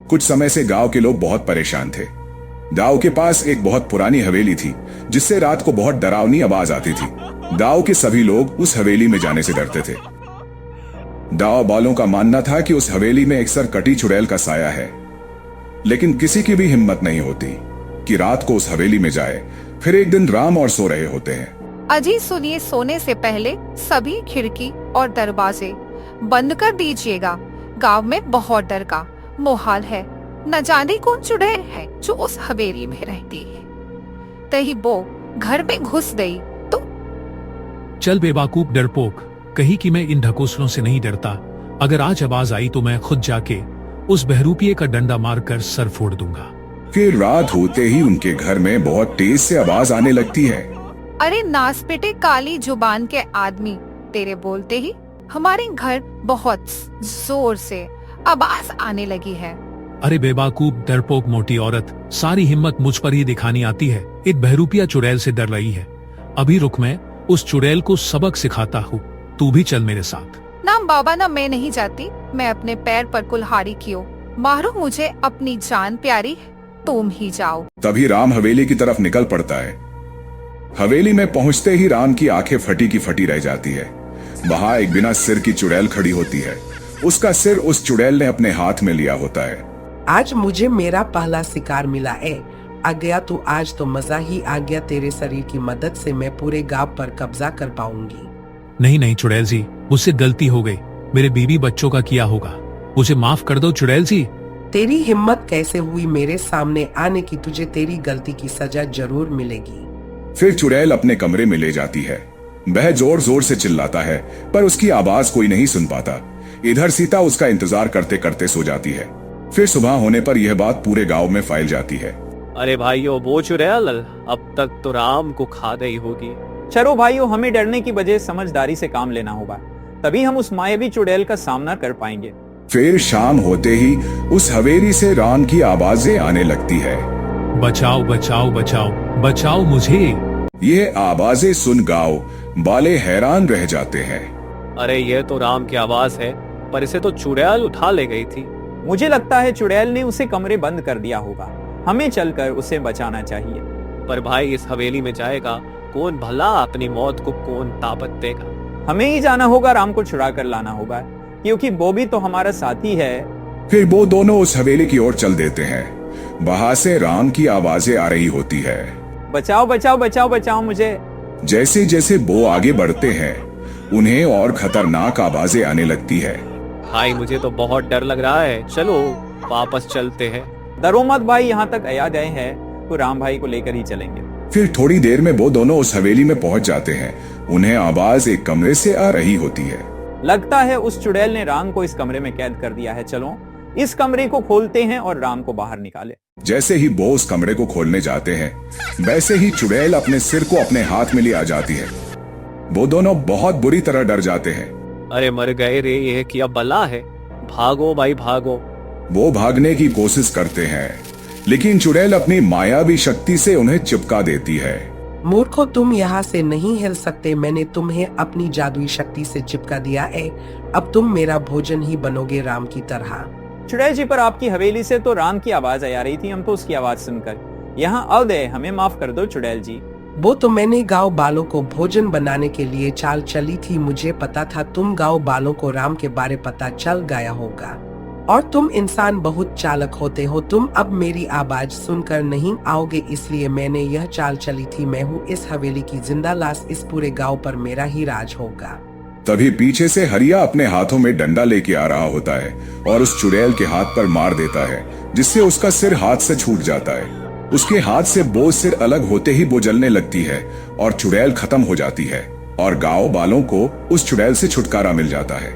कुछ समय से गांव के लोग बहुत परेशान थे। गांव के पास एक बहुत पुरानी हवेली थी जिससे रात को बहुत डरावनी आवाज आती थी। गांव के सभी लोग उस हवेली में जाने से डरते थे। गांव वालों का मानना था कि उस हवेली में एक कटी चुड़ैल का साया है, लेकिन किसी की भी हिम्मत नहीं होती कि रात को उस हवेली में जाए। फिर एक दिन राम और सो रहे होते हैं। अजी सुनिए, सोने से पहले सभी खिड़की और दरवाजे बंद कर दीजिएगा। गांव में बहुत डर का माहौल है। न जाने कौन चुड़ैल है जो उस हवेली में रहती है। तही वो घर में घुस गई तो चल बेवकूफ डरपोक, कहीं कि मैं इन ढकोसलों से नहीं डरता। अगर आज आवाज आई तो मैं खुद जाके उस बहरूपिये का डंडा मारकर सर फोड़ दूंगा। फिर रात होते ही उनके घर में बहुत तेज से आवाज आने लगती है। अरे नास बेटे काली जुबान के आदमी, तेरे बोलते ही हमारे घर बहुत जोर से आवाज आने लगी है। अरे बेवकूफ डरपोक मोटी औरत, सारी हिम्मत मुझ पर ही दिखानी आती है। एक बहरूपिया चुड़ैल से डर रही है। अभी रुक, मैं उस चुड़ैल को सबक सिखाता हूँ। तू भी चल मेरे साथ। ना बाबा ना, मैं नहीं जाती। मैं अपने पैर पर कुल्हाड़ी कियो मारो, मुझे अपनी जान प्यारी है, तुम ही जाओ। तभी राम हवेली की तरफ निकल पड़ता है। हवेली में पहुंचते ही राम की आंखें फटी की फटी रह जाती है। वहां एक बिना सिर की चुड़ैल खड़ी होती है। उसका सिर उस चुड़ैल ने अपने हाथ में लिया होता है। आज मुझे मेरा पहला शिकार मिला है। आ गया तो आज तो मजा ही आ गया। तेरे शरीर की मदद से मैं पूरे गांव पर कब्जा कर पाऊंगी। नहीं नहीं चुड़ैल जी, मुझसे गलती हो गई। मेरे बीवी बच्चों का किया होगा, मुझे माफ कर दो चुड़ैल जी। तेरी हिम्मत कैसे हुई मेरे सामने आने की? तुझे तेरी गलती की सजा जरूर मिलेगी। फिर चुड़ैल अपने कमरे में ले जाती है। वह जोर जोर से चिल्लाता है पर उसकी आवाज कोई नहीं सुन पाता। इधर सीता उसका इंतजार करते करते सो जाती है। फिर सुबह होने पर यह बात पूरे गांव में फैल जाती है। अरे भाइयों, वो चुड़ैल अब तक तो राम को खा गई होगी। चलो भाइयों, हमें डरने की बजाय समझदारी से काम लेना होगा, तभी हम उस मायावी चुड़ैल का सामना कर पाएंगे। फिर शाम होते ही उस हवेली से राम की आवाजें आने लगती है। बचाओ बचाओ बचाओ बचाओ मुझे। ये आवाजें सुन गांव वाले हैरान रह जाते हैं। अरे ये तो राम की आवाज है, पर इसे तो चुड़ैल उठा ले गई थी। मुझे लगता है चुड़ैल ने उसे कमरे बंद कर दिया होगा। हमें चलकर उसे बचाना चाहिए। पर भाई, इस हवेली में जाएगा कौन भला? अपनी मौत को कौन ताकत देगा? हमें ही जाना होगा, राम को छुड़ा कर लाना होगा, क्योंकि वो भी तो हमारा साथी है। फिर वो दोनों उस हवेली की ओर चल देते हैं। वहां से राम की आवाजें आ रही होती है। बचाओ बचाओ बचाओ बचाओ मुझे। जैसे जैसे वो आगे बढ़ते हैं उन्हें और खतरनाक आवाजें आने लगती है। भाई, मुझे तो बहुत डर लग रहा है। चलो वापस चलते हैं। डरो मत भाई, यहाँ तक आ गए हैं तो राम भाई को लेकर ही चलेंगे। फिर थोड़ी देर में वो दोनों उस हवेली में पहुंच जाते हैं। उन्हें आवाज एक कमरे से आ रही होती है। लगता है उस चुड़ैल ने राम को इस कमरे में कैद कर दिया है। चलो इस कमरे को खोलते हैं और राम को बाहर निकाले। जैसे ही वो उस कमरे को खोलने जाते हैं वैसे ही चुड़ैल अपने सिर को अपने हाथ में ले आ जाती है। वो दोनों बहुत बुरी तरह डर जाते हैं। अरे मर गए रे, ये क्या बला है? भागो भाई भागो। वो भागने की कोशिश करते हैं, लेकिन चुड़ैल अपनी मायावी शक्ति से उन्हें चिपका देती है। मूर्खों, तुम यहाँ से नहीं हिल सकते। मैंने तुम्हें अपनी जादुई शक्ति से चिपका दिया है। अब तुम मेरा भोजन ही बनोगे राम की तरह। चुड़ैल जी, पर आपकी हवेली से तो राम की आवाज आ रही थी। हम तो उसकी आवाज सुनकर यहाँ आ गए। हमें माफ कर दो चुड़ैल जी। वो तो मैंने गांव वालों को भोजन बनाने के लिए चाल चली थी। मुझे पता था तुम गांव वालों को राम के बारे पता चल गया होगा, और तुम इंसान बहुत चालक होते हो। तुम अब मेरी आवाज सुनकर नहीं आओगे, इसलिए मैंने यह चाल चली थी। मैं हूँ इस हवेली की जिंदा लाश। इस पूरे गांव पर मेरा ही राज होगा। तभी पीछे से हरिया अपने हाथों में डंडा लेके आ रहा होता है और उस चुड़ैल के हाथ पर मार देता है, जिससे उसका सिर हाथ से छूट जाता है। उसके हाथ से वो सिर अलग होते ही वो जलने लगती है और चुड़ैल खत्म हो जाती है और गांव वालों को उस चुड़ैल से छुटकारा मिल जाता है।